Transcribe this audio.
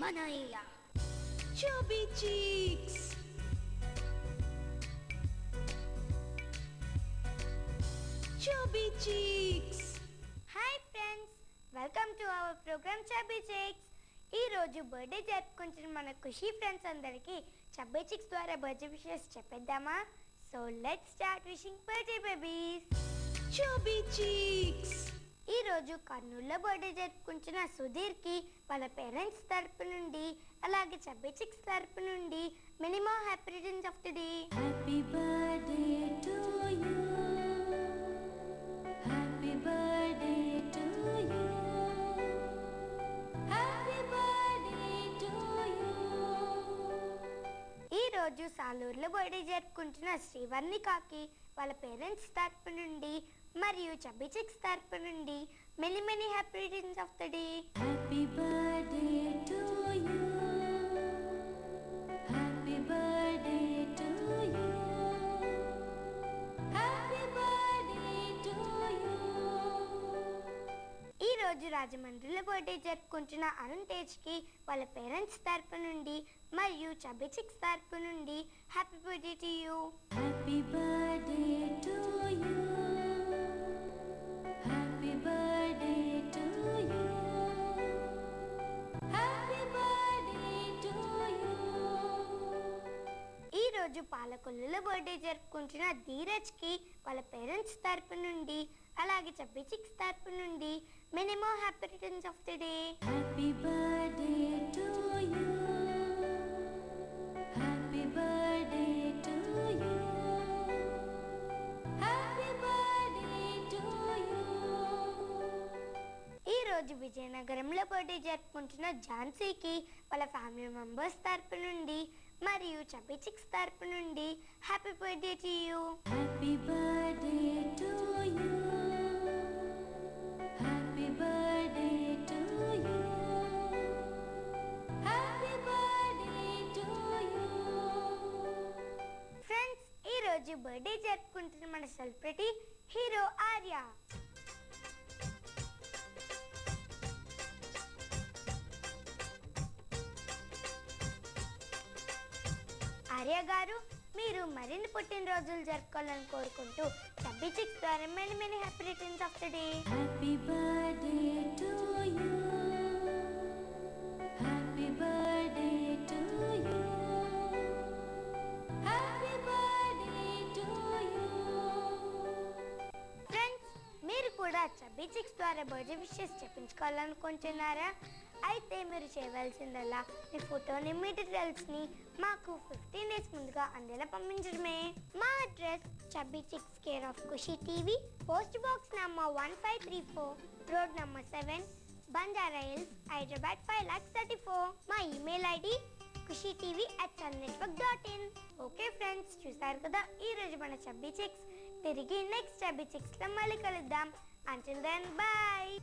Manaya. Chubby Cheeks. Chubby Cheeks. Hi friends, welcome to our program Chubby Cheeks. ఈ రోజు birthday జరుపుకుంటున్న మన Khushi friends అందరికి చబ్బీ చిక్స్ ద్వారా బర్త్డే విషెస్ చెప్పేద్దామా? So let's start wishing birthday babies. Chubby Cheeks. ఈ రోజు కర్నూలులో బర్త్డే జరుపుకుంటున్న సుధీర్కి వాళ్ళ పేరెంట్స్ తరపు నుండి అలాగే చబ్బీ చిక్స్ తరపు నుండి minimum happy returns of the day. Happy birthday to you. Happy birthday to you. Happy birthday to you. ఈ రోజు సాలూరులో బర్త్డే జరుపుకుంటున్న శ్రీవర్ణికాకి వాళ్ళ పేరెంట్స్ తరపు నుండి మరియు చబ్బీ చిక్స్ తరపు నుండి many happy returns of the day. Happy birthday to you. Happy birthday to you. Happy birthday to you. ఈ రోజు రాజమండ్రిలో బర్త్డే జరుపుకుంటున్న అరుణ్ తేజ్కి వాళ్ళ పేరెంట్స్ తరపు నుండి మరియు చబ్బీ చిక్స్ తరపు నుండి happy birthday to you. Happy birthday to you. Happy birthday to you. Happy birthday to you. ఈ రోజు పాలకొల్లులో బర్త్డే జరుపుకుంటున్న ధీరజ్కి వాళ్ళ పేరెంట్స్ తరపు నుండి అలాగే చబ్బీ చిక్స్ తరపు నుండి minimum happy returns of the day. Happy birthday to you. Happy birthday to you. Happy birthday to you. ఈ రోజు విజయనగరంలో బర్త్డే జరుపుకుంటున్న ఝాన్సీకి వాళ్ళ ఫ్యామిలీ మెంబర్స్ తరపు నుండి మరియు చబ్బీ చిక్స్ తరపు నుండి happy birthday to you. Happy birthday to you. Happy birthday to you. Happy birthday to you. Friends, ఈ రోజు బర్త్డే జరుపుకుంటున్న మన సెలబ్రిటీ హీరో ఆర్య. ఆర్య గారు, మీరు మరిన్ని పుట్టినరోజులు జరుపుకోవాలని కోరుకుంటూ చబ్బీ చిక్స్ ద్వారా many happy returns of the day. Happy birthday to you. Happy birthday to you. Happy birthday to you. Friends, మీరు కూడా చబ్బీ చిక్స్ ద్వారా బర్త్డే విషెస్ చెప్పించుకోవాలనుకుంటున్నారా? అయితే మీరు చేయవలసిందల్లా మీ ఫోటోని మీ డీటెయిల్స్ని మాకు 15 డేస్ ముందుగా అందేలా పంపించడమే. మా address Chubby Cheeks care of Khushi TV, post box number 1534, road number 7, Banjara Hills, Hyderabad 5,34,000. మా email ID kushitv@sunnetwork.in. Okay friends, చూసారు కదా ఈ రోజు మన చబ్బీ చిక్స్. తిరిగి నెక్స్ట్ చబ్బీ చిక్స్లో మళ్ళీ కలుద్దాం. Until then bye.